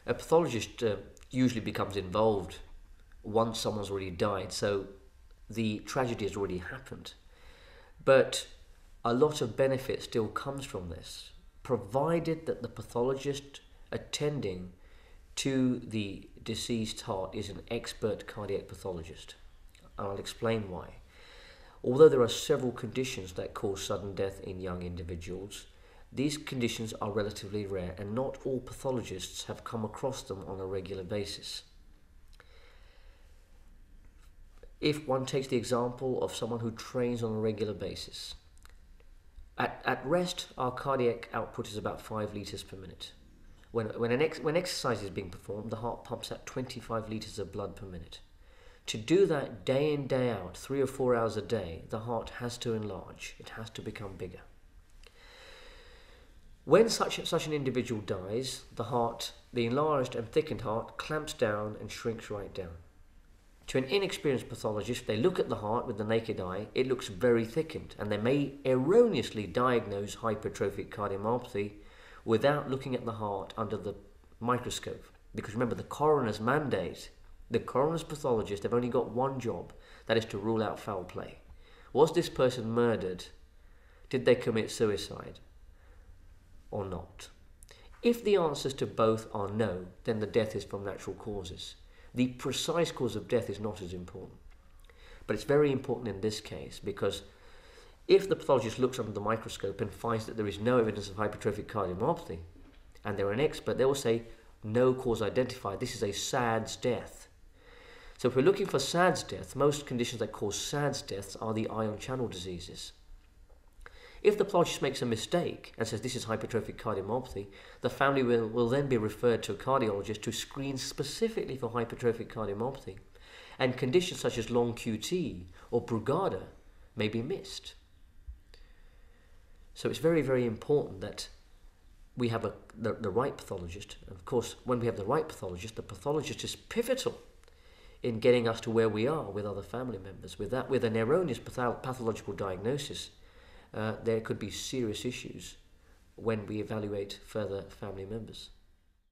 A pathologist usually becomes involved once someone's already died, so the tragedy has already happened. But a lot of benefit still comes from this, provided that the pathologist attending to the deceased heart is an expert cardiac pathologist. And I'll explain why. Although there are several conditions that cause sudden death in young individuals, these conditions are relatively rare and not all pathologists have come across them on a regular basis. If one takes the example of someone who trains on a regular basis, at rest our cardiac output is about 5 litres per minute. When exercise is being performed, the heart pumps out 25 litres of blood per minute. To do that day in, day out, 3 or 4 hours a day, the heart has to enlarge. It has to become bigger. When such an individual dies, the enlarged and thickened heart clamps down and shrinks right down. To an inexperienced pathologist, they look at the heart with the naked eye, it looks very thickened, and they may erroneously diagnose hypertrophic cardiomyopathy without looking at the heart under the microscope. Because remember, the coroner's mandate, the coroner's pathologist, they've only got one job, that is to rule out foul play. Was this person murdered? Did they commit suicide? Or not? If the answers to both are no, then the death is from natural causes. The precise cause of death is not as important. But it's very important in this case because if the pathologist looks under the microscope and finds that there is no evidence of hypertrophic cardiomyopathy, and they're an expert, they will say, no cause identified, this is a SADS death. So if we're looking for SADS death, most conditions that cause SADS deaths are the ion channel diseases. If the pathologist makes a mistake and says this is hypertrophic cardiomyopathy, the family will then be referred to a cardiologist to screen specifically for hypertrophic cardiomyopathy, and conditions such as long QT or Brugada may be missed. So it's very, very important that we have the right pathologist. And of course, when we have the right pathologist, the pathologist is pivotal in getting us to where we are with other family members. With an erroneous pathological diagnosis, there could be serious issues when we evaluate further family members.